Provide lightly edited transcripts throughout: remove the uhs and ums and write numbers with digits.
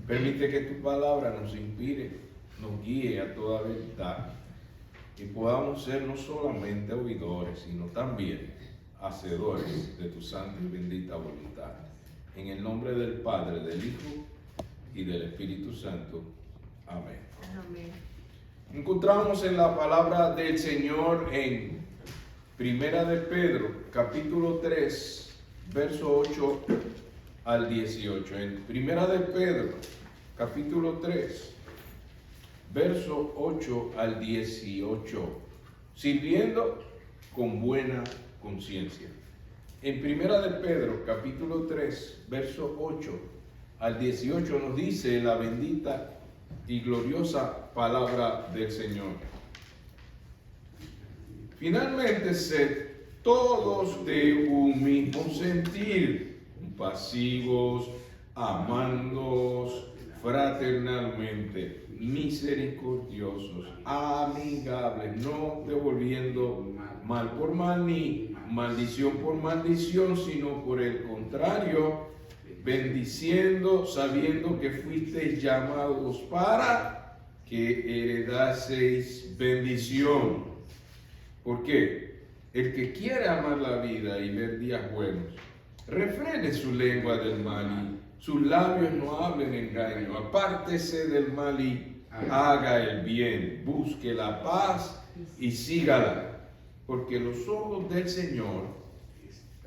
Permite que tu palabra nos inspire, nos guíe a toda verdad y podamos ser no solamente oidores, sino también hacedores de tu santa y bendita voluntad. En el nombre del Padre, del Hijo y del Espíritu Santo. Amén. Amén. Encontramos en la palabra del Señor en Primera de Pedro, capítulo 3, verso 8 al 18. En Primera de Pedro, capítulo 3, verso 8 al 18. Sirviendo con buena conciencia. En Primera de Pedro, capítulo 3, verso 8 al 18 nos dice la bendita y gloriosa palabra del Señor. Finalmente, sed todos de un mismo sentir, compasivos, amándoos fraternalmente, misericordiosos, amigables, no devolviendo mal por mal ni maldición por maldición, sino por el contrario, bendiciendo, sabiendo que fuisteis llamados para que heredaseis bendición. ¿Por qué? El que quiere amar la vida y ver días buenos, refrene su lengua del mal y sus labios no hablen engaño. Apártese del mal y haga el bien. Busque la paz y sígala. Porque los ojos del Señor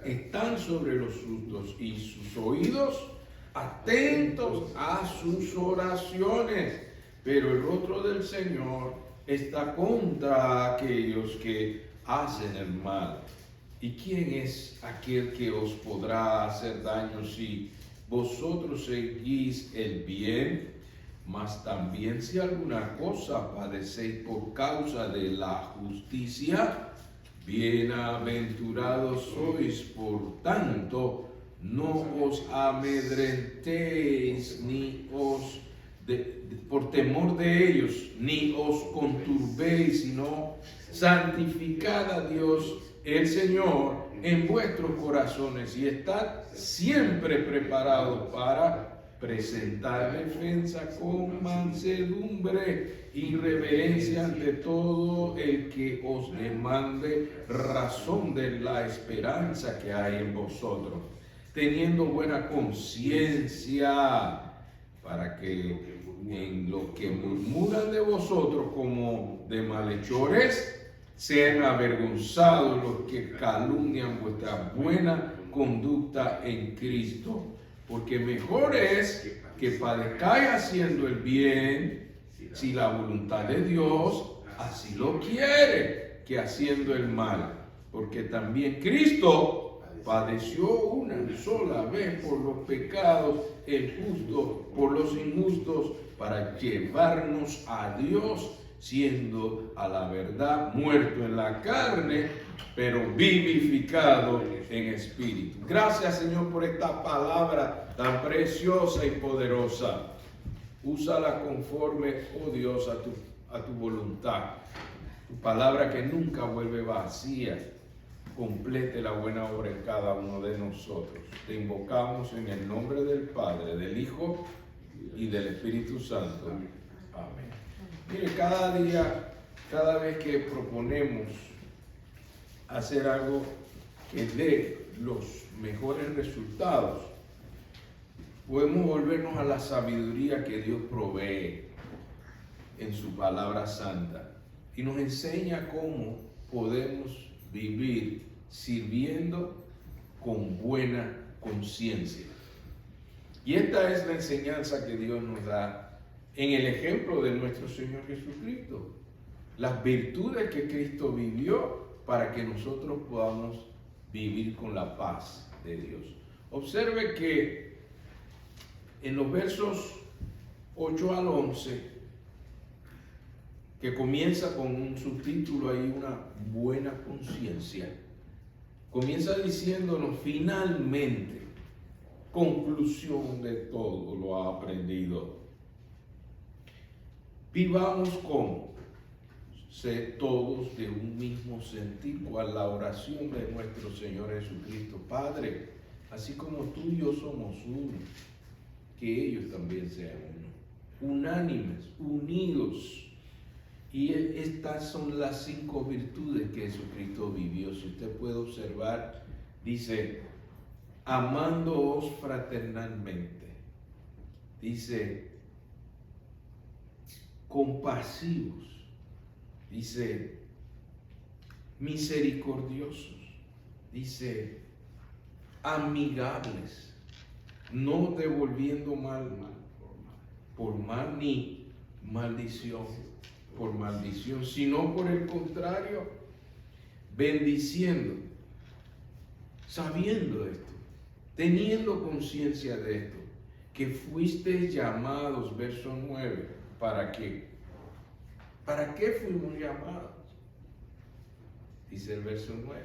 están sobre los justos y sus oídos atentos a sus oraciones. Pero el rostro del Señor está contra aquellos que hacen el mal. ¿Y quién es aquel que os podrá hacer daño si vosotros seguís el bien? Mas también si alguna cosa padecéis por causa de la justicia, bienaventurados sois. Por tanto, no os amedrentéis ni os por temor de ellos, ni os conturbéis, sino santificad a Dios el Señor en vuestros corazones y estad siempre preparados para presentar defensa con mansedumbre y reverencia ante todo el que os demande razón de la esperanza que hay en vosotros, teniendo buena conciencia, para que en lo que murmuran de vosotros como de malhechores, sean avergonzados los que calumnian vuestra buena conducta en Cristo. Porque mejor es que padezcáis haciendo el bien, si la voluntad de Dios así lo quiere, que haciendo el mal. Porque también Cristo padeció una sola vez por los pecados, el justo por los injustos, para llevarnos a Dios, siendo a la verdad muerto en la carne, pero vivificado en espíritu. Gracias, Señor, por esta palabra tan preciosa y poderosa. Úsala conforme, oh Dios, a tu voluntad. Tu palabra que nunca vuelve vacía, complete la buena obra en cada uno de nosotros. Te invocamos en el nombre del Padre, del Hijo y del Espíritu Santo. Amén. Mire, cada día, cada vez que proponemos hacer algo que dé los mejores resultados, podemos volvernos a la sabiduría que Dios provee en su palabra santa y nos enseña cómo podemos vivir sirviendo con buena conciencia. Y esta es la enseñanza que Dios nos da en el ejemplo de nuestro Señor Jesucristo. Las virtudes que Cristo vivió para que nosotros podamos vivir con la paz de Dios. Observe que en los versos 8 al 11, que comienza con un subtítulo ahí, una buena conciencia, comienza diciéndonos finalmente, conclusión de todo lo aprendido. Vivamos con ser todos de un mismo sentir, cual la oración de nuestro Señor Jesucristo. Padre, así como tú y yo somos uno, que ellos también sean uno, unánimes, unidos. Y estas son las 5 virtudes que Jesucristo vivió. Si usted puede observar, dice, amándoos fraternalmente. Dice, compasivos. Dice, misericordiosos. Dice, amigables. No devolviendo mal por mal, ni maldición por maldición, sino por el contrario, bendiciendo, sabiendo esto, teniendo conciencia de esto, que fuisteis llamados, verso 9, ¿para qué? ¿Para qué fuimos llamados? Dice el verso 9,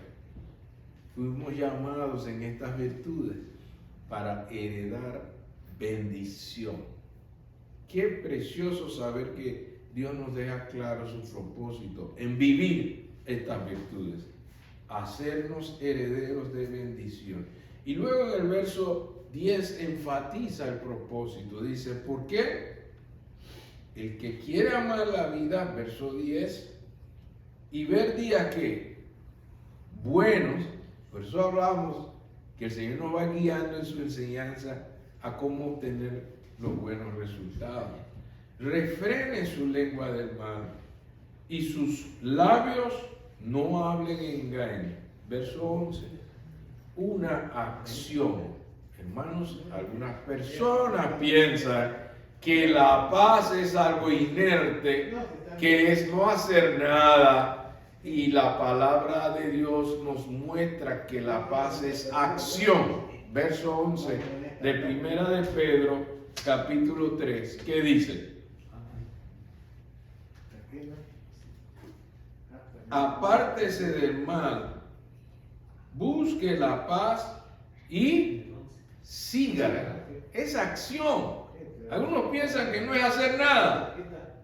fuimos llamados en estas virtudes para heredar bendición. Qué precioso saber que Dios nos deja claro su propósito en vivir estas virtudes, hacernos herederos de bendición. Y luego en el verso 10 enfatiza el propósito, dice, ¿por qué? El que quiere amar la vida, verso 10, y ver días que buenos, por eso hablamos que el Señor nos va guiando en su enseñanza a cómo obtener los buenos resultados. Refrene su lengua del mal y sus labios no hablen engaño. Verso 11, una acción. Hermanos, algunas personas piensan que la paz es algo inerte, que es no hacer nada, y la palabra de Dios nos muestra que la paz es acción. Verso 11 de Primera de Pedro, capítulo 3, ¿qué dice? Apártese del mal, busque la paz y sígala. Es acción. Algunos piensan que no es hacer nada.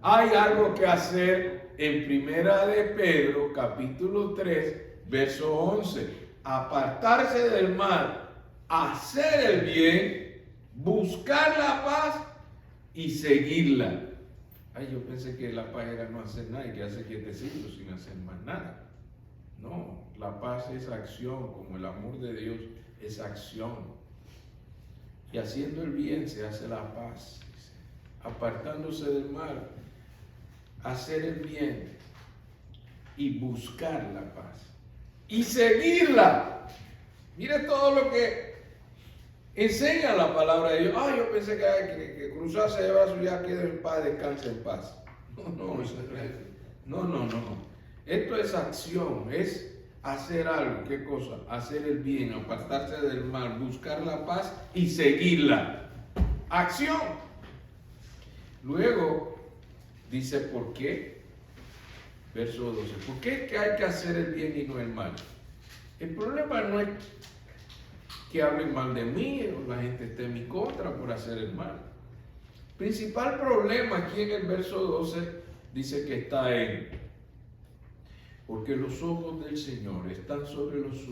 Hay algo que hacer en Primera de Pedro, capítulo 3, verso 11. Apartarse del mal, hacer el bien, buscar la paz y seguirla. Ay, yo pensé que la paz era no hacer nada y quedarse quietecito sin hacer más nada. No, la paz es acción, como el amor de Dios es acción. Y haciendo el bien se hace la paz. Apartándose del mal, hacer el bien y buscar la paz. Y seguirla. Mire todo lo que enseña la palabra de Dios. Yo pensé que cruzarse de brazos ya queda en paz, descansa en paz. No. Esto es acción, es hacer algo. ¿Qué cosa? Hacer el bien, apartarse del mal, buscar la paz y seguirla. Acción. Luego dice, ¿por qué? Verso 12. ¿Por qué es que hay que hacer el bien y no el mal? El problema no es que hablen mal de mí o la gente esté en mi contra por hacer el mal. Principal problema aquí en el verso 12 dice que está en, porque los ojos del Señor están sobre los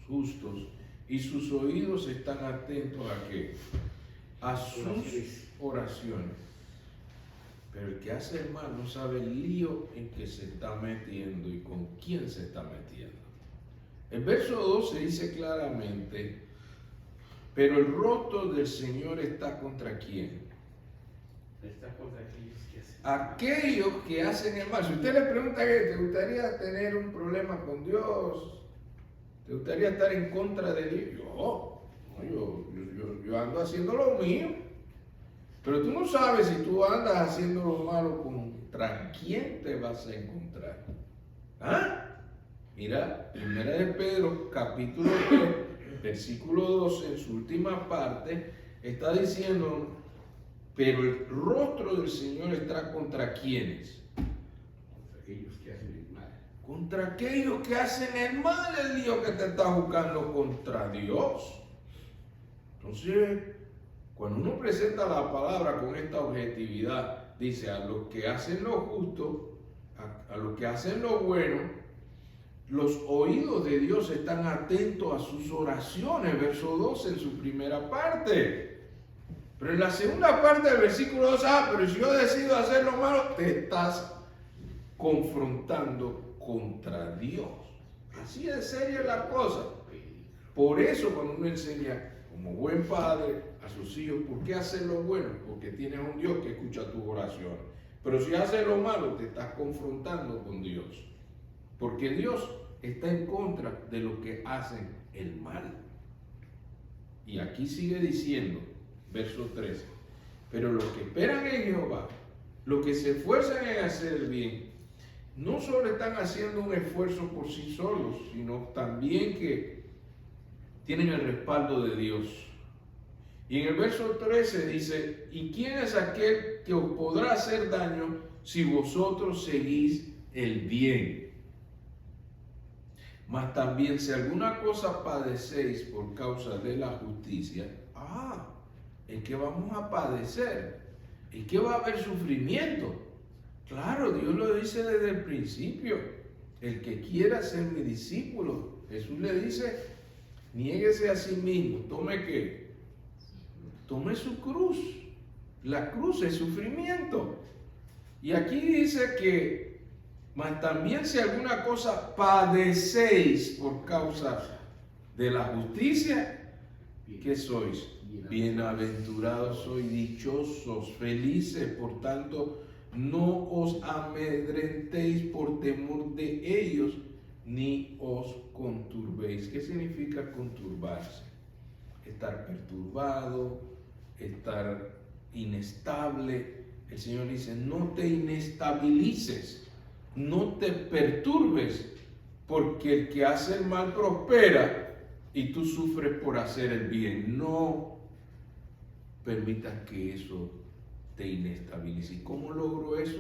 justos y sus oídos están atentos ¿a qué? A sus oraciones. Pero el que hace el mal no sabe el lío en que se está metiendo y con quién se está metiendo. El verso 12 dice claramente, pero el rostro del Señor está contra quién. Está contra aquellos que hacen. Aquellos que hacen el mal. Si usted le pregunta que te gustaría tener un problema con Dios, te gustaría estar en contra de Dios, yo ando haciendo lo mío. Pero tú no sabes si tú andas haciendo lo malo, ¿contra quién te vas a encontrar? Mira, Primera de Pedro, capítulo 3, versículo 12, en su última parte, está diciendo, pero el rostro del Señor está contra quiénes. Contra aquellos que hacen el mal. Contra aquellos que hacen el mal, el lío que te está buscando contra Dios. Entonces, cuando uno presenta la palabra con esta objetividad, dice a los que hacen lo justo, a los que hacen lo bueno, los oídos de Dios están atentos a sus oraciones, verso 12 en su primera parte. Pero en la segunda parte del versículo 2, pero si yo decido hacer lo malo, te estás confrontando contra Dios. Así de seria es la cosa. Por eso cuando uno enseña como buen padre a sus hijos, ¿por qué hacer lo bueno? Porque tienes un Dios que escucha tus oraciones. Pero si haces lo malo, te estás confrontando con Dios. Porque Dios está en contra de los que hacen el mal. Y aquí sigue diciendo, verso 13, pero los que esperan en Jehová, los que se esfuerzan en hacer el bien, no solo están haciendo un esfuerzo por sí solos, sino también que tienen el respaldo de Dios. Y en el verso 13 dice, ¿y quién es aquel que os podrá hacer daño si vosotros seguís el bien? Mas también si alguna cosa padecéis por causa de la justicia, es que vamos a padecer, es que va a haber sufrimiento. Claro, Dios lo dice desde el principio, el que quiera ser mi discípulo, Jesús le dice, niéguese a sí mismo, ¿tome qué? Tome su cruz, la cruz es sufrimiento. Y aquí dice que, mas también si alguna cosa padecéis por causa de la justicia, ¿qué sois? Bienaventurados sois, dichosos, felices, por tanto, no os amedrentéis por temor de ellos, ni os conturbéis. ¿Qué significa conturbarse? Estar perturbado, estar inestable. El Señor dice, no te inestabilices, no te perturbes, porque el que hace el mal prospera y tú sufres por hacer el bien. No permitas que eso te inestabilice. ¿Y cómo logro eso?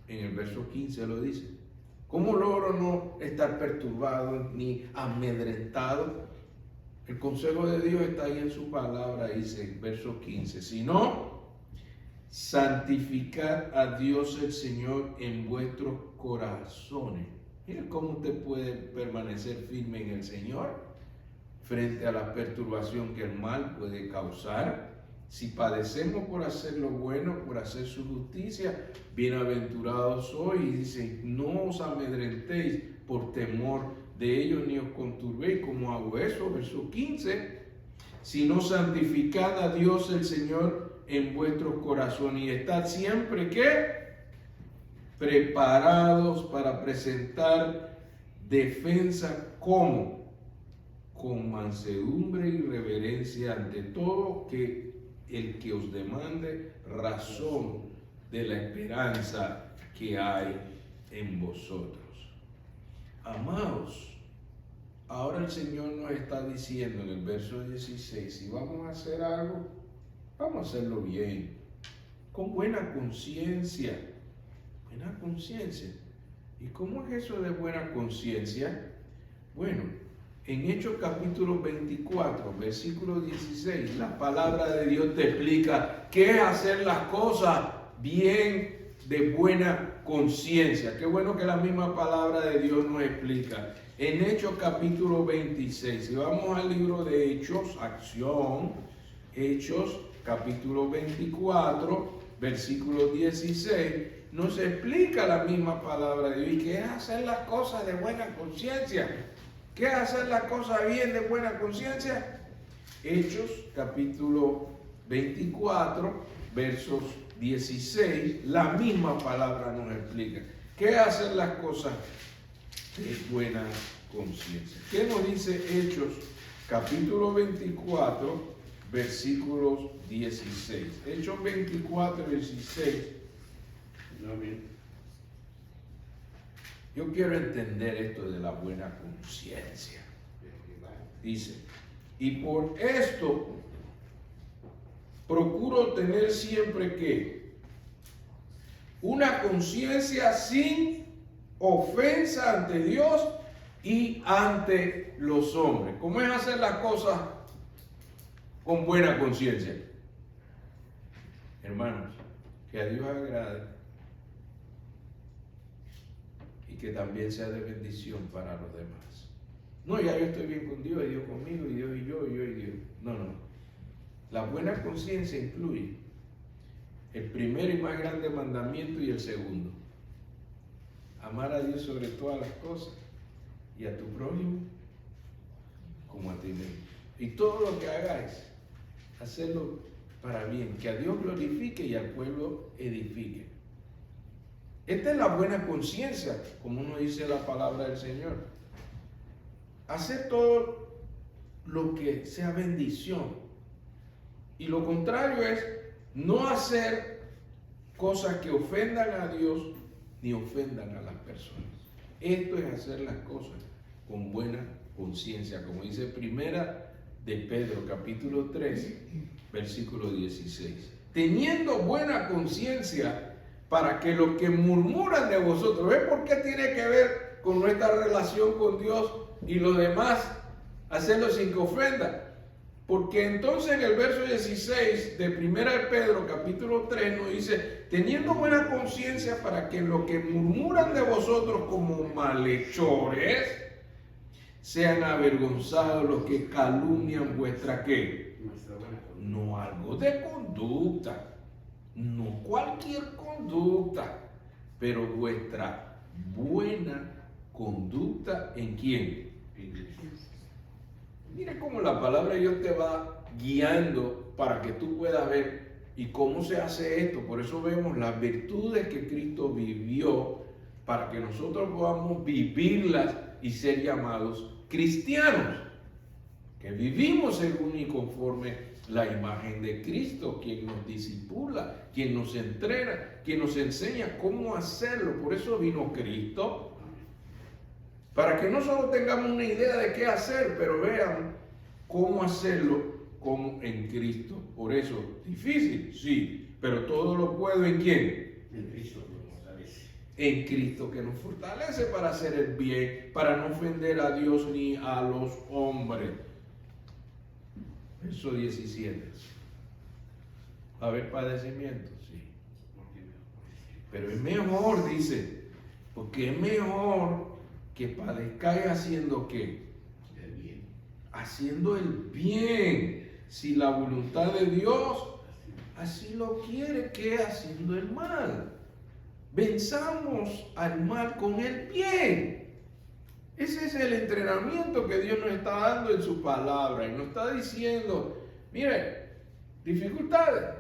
En el verso 15 lo dice. ¿Cómo logro no estar perturbado ni amedrentado? El consejo de Dios está ahí en su palabra, dice, verso 15. Si no, santificad a Dios el Señor en vuestros corazones. Mira cómo usted puede permanecer firme en el Señor frente a la perturbación que el mal puede causar. Si padecemos por hacer lo bueno, por hacer su justicia, bienaventurados sois. Y dice, no os amedrentéis por temor de ellos, ni os conturbéis. ¿Cómo hago eso? Verso 15. Sino santificad a Dios el Señor en vuestros corazones y estad siempre, ¿qué? Preparados para presentar defensa como con mansedumbre y reverencia ante todo que el que os demande razón de la esperanza que hay en vosotros. Amados, ahora el Señor nos está diciendo en el verso 16, si vamos a hacer algo, vamos a hacerlo bien, con buena conciencia. Buena conciencia. ¿Y cómo es eso de buena conciencia? Bueno, en Hechos capítulo 24, versículo 16, la palabra de Dios te explica qué es hacer las cosas bien de buena conciencia. Qué bueno que la misma palabra de Dios nos explica. En Hechos capítulo 26, si vamos al libro de Hechos, acción, Hechos capítulo 24, versículo 16, nos explica la misma palabra de Dios. ¿Y qué es hacer las cosas de buena conciencia? ¿Qué es hacer las cosas bien de buena conciencia? Hechos capítulo 24, versos 16, la misma palabra nos explica. ¿Qué es hacer las cosas de buena conciencia? ¿Qué nos dice Hechos capítulo 24, versículos 16? Hechos 24, 16. No, bien. Yo quiero entender esto de la buena conciencia. Dice, y por esto procuro tener siempre que una conciencia sin ofensa ante Dios y ante los hombres. ¿Cómo es hacer las cosas con buena conciencia? Hermanos, que a Dios agrade y que también sea de bendición para los demás. No, ya yo estoy bien con Dios, y Dios conmigo, y Dios y yo y Dios. No. La buena conciencia incluye el primero y más grande mandamiento y el segundo. Amar a Dios sobre todas las cosas y a tu prójimo como a ti mismo. Y todo lo que hagáis, hacerlo para bien, que a Dios glorifique y al pueblo edifique. Esta es la buena conciencia, como nos dice la palabra del Señor. Hacer todo lo que sea bendición. Y lo contrario es no hacer cosas que ofendan a Dios ni ofendan a las personas. Esto es hacer las cosas con buena conciencia, como dice Primera de Pedro, capítulo 3, versículo 16. Teniendo buena conciencia para que los que murmuran de vosotros, ¿ves por qué tiene que ver con nuestra relación con Dios y los demás? Hacerlo sin que ofenda. Porque entonces en el verso 16 de Primera de Pedro, capítulo 3, nos dice, teniendo buena conciencia para que los que murmuran de vosotros como malhechores, sean avergonzados los que calumnian vuestra ¿qué? No algo de conducta, no cualquier conducta, pero vuestra buena conducta ¿en quién? En Cristo. Mira cómo la palabra de Dios te va guiando para que tú puedas ver y cómo se hace esto. Por eso vemos las virtudes que Cristo vivió para que nosotros podamos vivirlas y ser llamados cristianos, que vivimos según y conforme la imagen de Cristo, quien nos discipula, quien nos entrena, quien nos enseña cómo hacerlo. Por eso vino Cristo, para que no solo tengamos una idea de qué hacer, pero vean cómo hacerlo como en Cristo. Por eso, difícil, sí, pero todo lo puedo ¿en quién? En Cristo que nos fortalece. En Cristo que nos fortalece para hacer el bien, para no ofender a Dios ni a los hombres. Verso 17. ¿Va a haber padecimiento? Sí. Pero es mejor, dice, porque es mejor que padezcáis haciendo ¿qué? El bien. Haciendo el bien. Si la voluntad de Dios así lo quiere, que haciendo el mal. Venzamos al mal con el bien. Ese es el entrenamiento que Dios nos está dando en su palabra. Y nos está diciendo, mire, dificultades,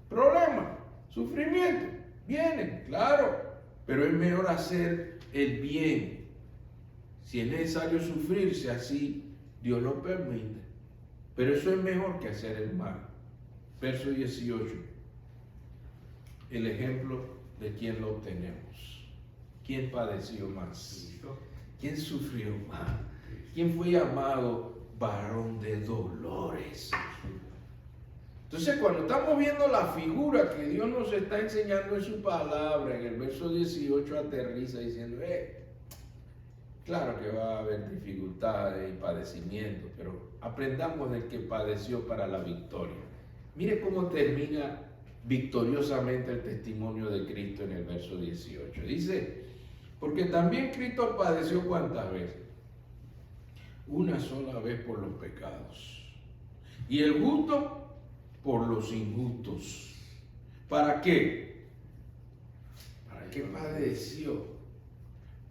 problemas, sufrimiento, vienen, claro. Pero es mejor hacer el bien. Si es necesario sufrir, si así Dios lo permite. Pero eso es mejor que hacer el mal. Verso 18. El ejemplo de quién lo tenemos. ¿Quién padeció más? ¿Quién sufrió más? ¿Quién fue llamado varón de dolores? Entonces, cuando estamos viendo la figura que Dios nos está enseñando en su palabra, en el verso 18 aterriza diciendo, claro que va a haber dificultades y padecimientos, pero aprendamos del que padeció para la victoria. Mire cómo termina victoriosamente el testimonio de Cristo en el verso 18. Dice, porque también Cristo padeció ¿cuántas veces? Una sola vez por los pecados. Y el justo por los injustos. ¿Para qué? ¿Para qué padeció?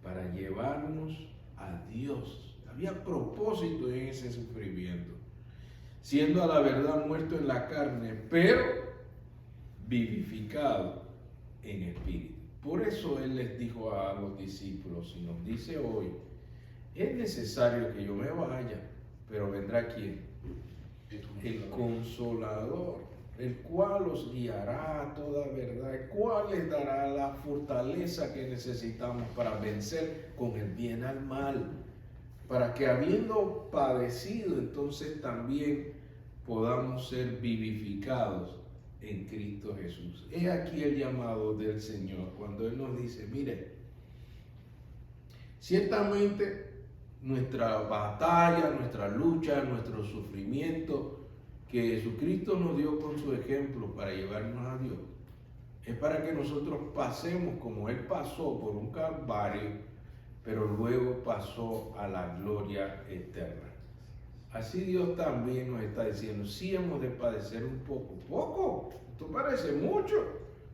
Para llevarnos a Dios. Había propósito en ese sufrimiento. Siendo a la verdad muerto en la carne, pero vivificado en espíritu. Por eso Él les dijo a los discípulos, y nos dice hoy, es necesario que yo me vaya, pero vendrá ¿quién? El Consolador, el cual os guiará a toda verdad, el cual les dará la fortaleza que necesitamos para vencer con el bien al mal, para que habiendo padecido, entonces también podamos ser vivificados en Cristo Jesús. He aquí el llamado del Señor, cuando Él nos dice, mire, ciertamente nuestra batalla, nuestra lucha, nuestro sufrimiento que Jesucristo nos dio con su ejemplo para llevarnos a Dios, es para que nosotros pasemos como Él pasó por un calvario, pero luego pasó a la gloria eterna. Así Dios también nos está diciendo, sí hemos de padecer un poco. Poco, esto parece mucho.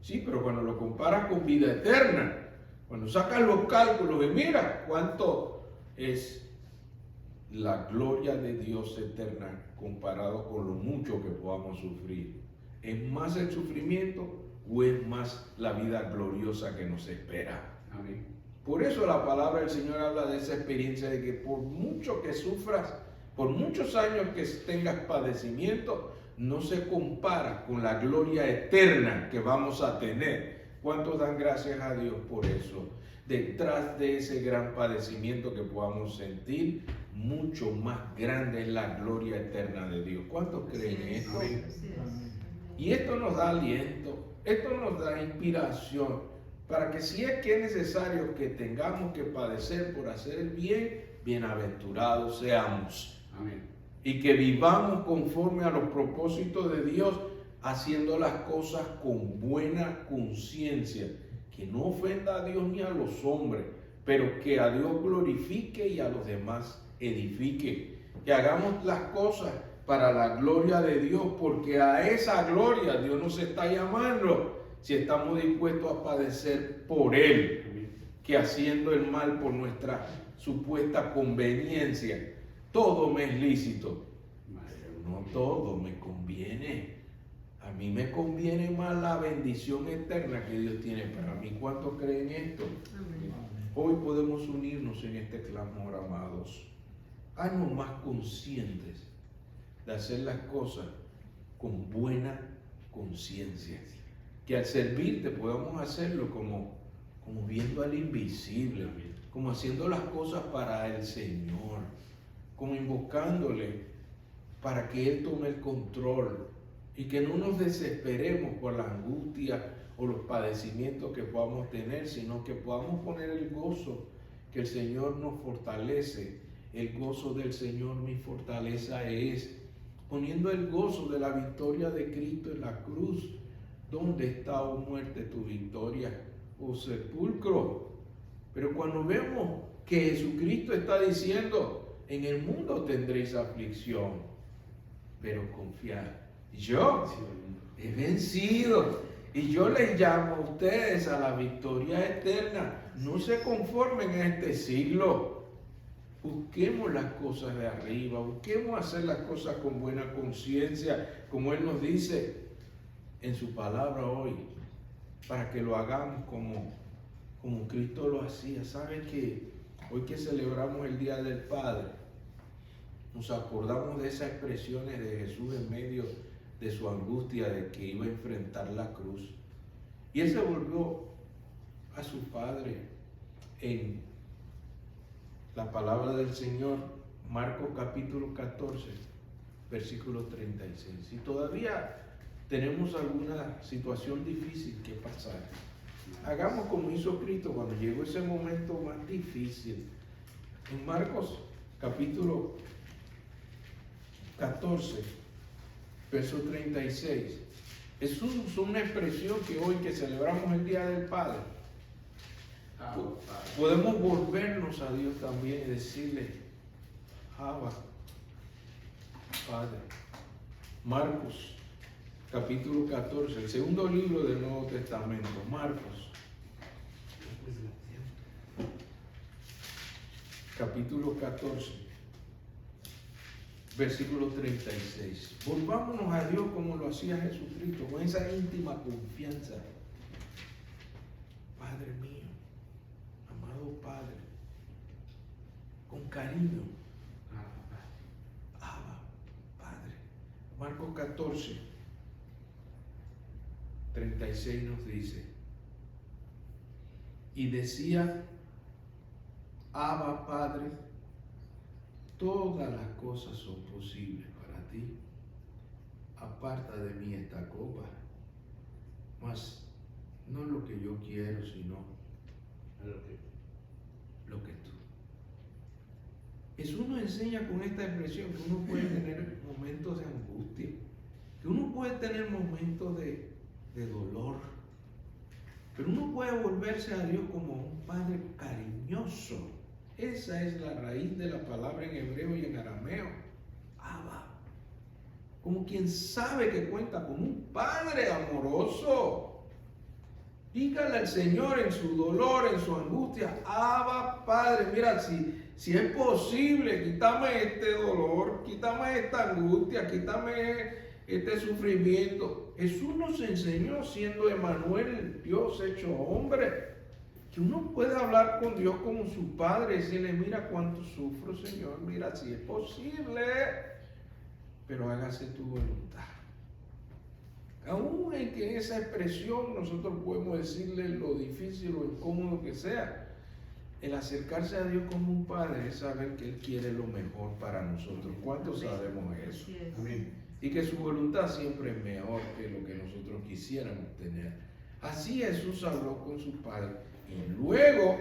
Sí, pero cuando lo comparas con vida eterna, cuando sacas los cálculos y mira cuánto es la gloria de Dios eterna comparado con lo mucho que podamos sufrir. ¿Es más el sufrimiento o es más la vida gloriosa que nos espera? Amén. Por eso la palabra del Señor habla de esa experiencia de que por mucho que sufras, por muchos años que tengas padecimiento, no se compara con la gloria eterna que vamos a tener. ¿Cuántos dan gracias a Dios por eso? Detrás de ese gran padecimiento que podamos sentir, mucho más grande es la gloria eterna de Dios. ¿Cuántos creen esto? Y esto nos da aliento, esto nos da inspiración para que si es que es necesario que tengamos que padecer por hacer el bien, bienaventurados seamos. Amén. Y que vivamos conforme a los propósitos de Dios, haciendo las cosas con buena conciencia, que no ofenda a Dios ni a los hombres, pero que a Dios glorifique y a los demás edifique. Que hagamos las cosas para la gloria de Dios, porque a esa gloria Dios nos está llamando si estamos dispuestos a padecer por Él, que haciendo el mal por nuestra supuesta conveniencia. Todo me es lícito, pero no todo me conviene. A mí me conviene más la bendición eterna que Dios tiene para mí. ¿Cuántos creen esto? Amén. Hoy podemos unirnos en este clamor, amados. Haznos más conscientes de hacer las cosas con buena conciencia. Que al servirte podamos hacerlo como viendo al invisible, como haciendo las cosas para el Señor, como invocándole para que Él tome el control y que no nos desesperemos por la angustia o los padecimientos que podamos tener, sino que podamos poner el gozo que el Señor nos fortalece. El gozo del Señor mi fortaleza es, poniendo el gozo de la victoria de Cristo en la cruz. ¿Dónde está, oh muerte, tu victoria, oh sepulcro? Pero cuando vemos que Jesucristo está diciendo, en el mundo tendréis aflicción, pero confiad, yo he vencido. Y yo les llamo a ustedes a la victoria eterna. No se conformen en este siglo. Busquemos las cosas de arriba, busquemos hacer las cosas con buena conciencia, como Él nos dice en su palabra hoy, para que lo hagamos como Cristo lo hacía. ¿Saben que hoy que celebramos el Día del Padre, nos acordamos de esas expresiones de Jesús en medio de su angustia de que iba a enfrentar la cruz? Y Él se volvió a su Padre en la palabra del Señor, Marcos capítulo 14, versículo 36. Si todavía tenemos alguna situación difícil que pasar, hagamos como hizo Cristo cuando llegó ese momento más difícil. En Marcos capítulo 14, verso 36, es una expresión que hoy que celebramos el Día del Padre, podemos volvernos a Dios también y decirle, Abba, Padre. Marcos capítulo 14, el segundo libro del Nuevo Testamento, Marcos capítulo 14, versículo 36. Volvámonos a Dios como lo hacía Jesucristo, con esa íntima confianza. Padre mío, amado Padre, con cariño, Abba, Padre. Marcos 14, 36 nos dice, y decía, Abba, Padre, todas las cosas son posibles para ti. Aparta de mí esta copa, mas no lo que yo quiero, sino lo que tú. Jesús nos enseña con esta expresión que uno puede tener momentos de angustia, que uno puede tener momentos de dolor, pero uno puede volverse a Dios como un Padre cariñoso. Esa es la raíz de la palabra en hebreo y en arameo. Abba. Como quien sabe que cuenta con un Padre amoroso. Dígale al Señor en su dolor, en su angustia, Abba, Padre, mira, si es posible, quítame este dolor, quítame esta angustia, quítame este sufrimiento. Jesús nos enseñó, siendo Emmanuel, Dios hecho hombre, que uno puede hablar con Dios como su Padre y decirle, mira cuánto sufro, Señor, mira si es posible, pero hágase tu voluntad. Aún en que en esa expresión nosotros podemos decirle lo difícil o incómodo que sea, el acercarse a Dios como un Padre es saber que Él quiere lo mejor para nosotros. ¿Cuántos sabemos eso? Amén. Y que su voluntad siempre es mejor que lo que nosotros quisiéramos tener. Así Jesús habló con su Padre. Y luego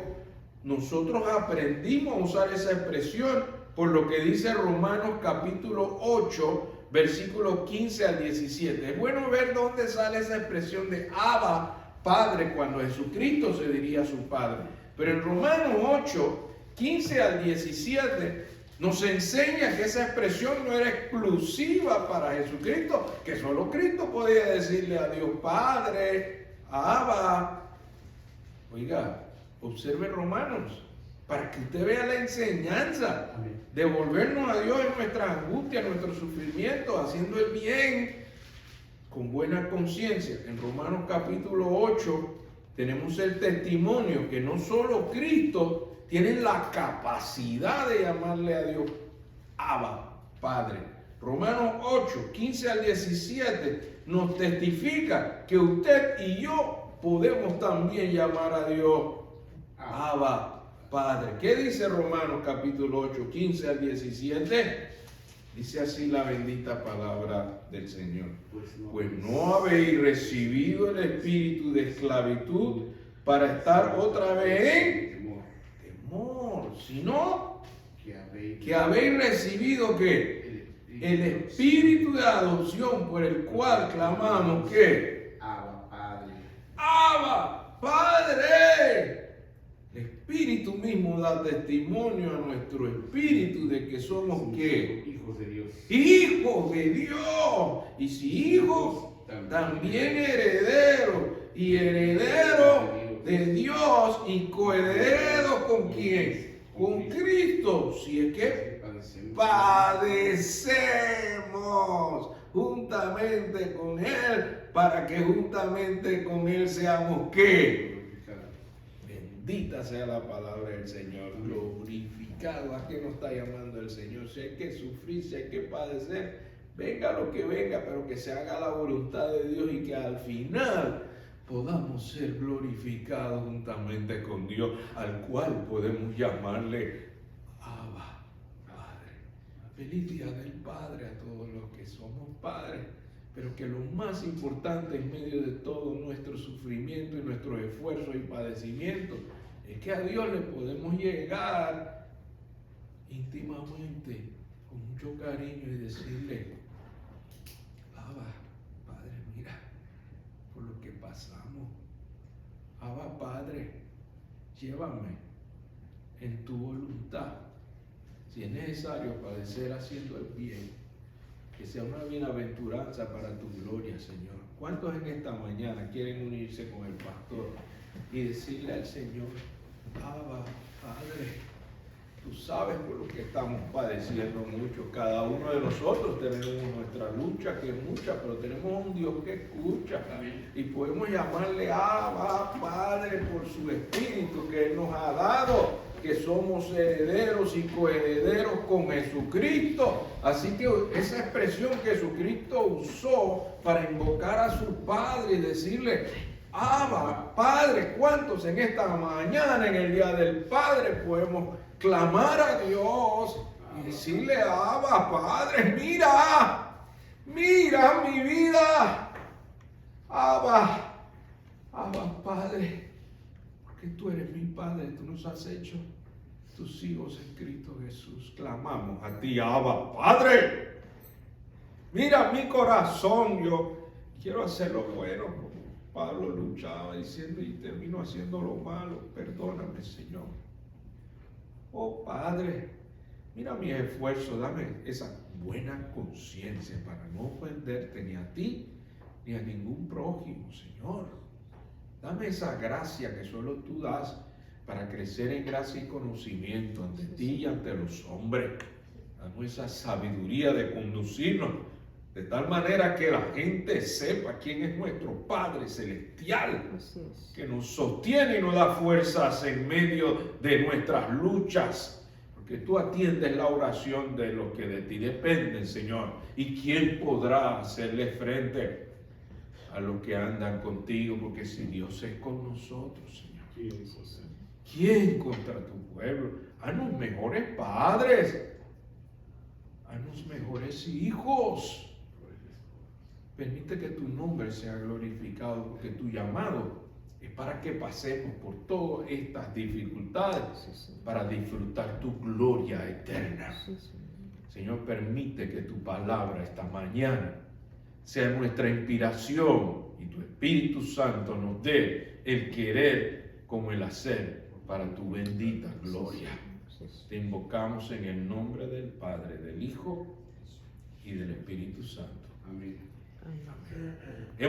nosotros aprendimos a usar esa expresión por lo que dice Romanos capítulo 8, versículos 15 al 17. Es bueno ver dónde sale esa expresión de Abba, Padre, cuando Jesucristo se diría a su Padre. Pero en Romanos 8, 15 al 17, nos enseña que esa expresión no era exclusiva para Jesucristo, que solo Cristo podía decirle a Dios Padre, Abba. Oiga, observe Romanos, para que usted vea la enseñanza de volvernos a Dios en nuestra angustia, en nuestro sufrimiento, haciendo el bien con buena conciencia. En Romanos capítulo 8 tenemos el testimonio que no solo Cristo tiene la capacidad de llamarle a Dios Abba, Padre. Romanos 8, 15 al 17 nos testifica que usted y yo podemos también llamar a Dios Abba, Padre. ¿Qué dice Romanos capítulo 8, 15 al 17? Dice así la bendita palabra del Señor. Pues no habéis recibido el espíritu de esclavitud para estar otra vez en temor, sino que habéis recibido ¿qué? El espíritu de adopción por el cual clamamos ¿qué? Abba, Padre. Abba, Padre. El Espíritu mismo da testimonio a nuestro espíritu de que somos ¿qué? Hijos de Dios. Hijos de Dios. Y si hijos, también herederos. Y herederos de Dios y coherederos ¿con quién? Con Cristo. Si es que padecemos juntamente con Él, para que juntamente con Él seamos ¿qué? Bendita sea la palabra del Señor, glorificado. ¿A qué nos está llamando el Señor? Si hay que sufrir, si hay que padecer, venga lo que venga, pero que se haga la voluntad de Dios y que al final podamos ser glorificados juntamente con Dios, al cual podemos llamarle Abba, Padre. Feliz día del Padre a todos los que somos padres, pero que lo más importante en medio de todo nuestro sufrimiento y nuestros esfuerzos y padecimientos es que a Dios le podemos llegar íntimamente, con mucho cariño y decirle, Abba, Padre, mira, por lo que pasamos, Abba, Padre, llévame en tu voluntad, si es necesario padecer haciendo el bien, que sea una bienaventuranza para tu gloria, Señor. ¿Cuántos en esta mañana quieren unirse con el pastor y decirle al Señor, Abba, Padre, tú sabes por lo que estamos padeciendo mucho? Cada uno de nosotros tenemos nuestra lucha, que es mucha, pero tenemos un Dios que escucha. Y podemos llamarle Abba, Padre, por su Espíritu que Él nos ha dado, que somos herederos y coherederos con Jesucristo. Así que esa expresión que Jesucristo usó para invocar a su Padre y decirle, Abba, Padre, ¿cuántos en esta mañana, en el Día del Padre, podemos clamar a Dios y decirle, Abba, Padre, mira mi vida, Abba, Padre, porque tú eres mi Padre, tú nos has hecho tus hijos en Cristo Jesús. Clamamos a ti, Abba, Padre, mira mi corazón, yo quiero hacer lo bueno, como Pablo luchaba diciendo y terminó haciendo lo malo, perdóname, Señor. Oh Padre, Mira mis esfuerzos, dame esa buena conciencia para no ofenderte ni a ti ni a ningún prójimo, Señor. Dame esa gracia que solo tú das para crecer en gracia y conocimiento ante ti y ante los hombres. Dame esa sabiduría de conducirnos de tal manera que la gente sepa quién es nuestro Padre Celestial, que nos sostiene y nos da fuerzas en medio de nuestras luchas, porque tú atiendes la oración de los que de ti dependen, Señor. ¿Y quién podrá hacerle frente a los que andan contigo? Porque si Dios es con nosotros, Señor, ¿quién contra tu pueblo? Haznos mejores padres, haznos mejores hijos. Permite que tu nombre sea glorificado, porque tu llamado es para que pasemos por todas estas dificultades para disfrutar tu gloria eterna. Señor, permite que tu palabra esta mañana sea nuestra inspiración y tu Espíritu Santo nos dé el querer como el hacer para tu bendita gloria. Te invocamos en el nombre del Padre, del Hijo y del Espíritu Santo. Amén.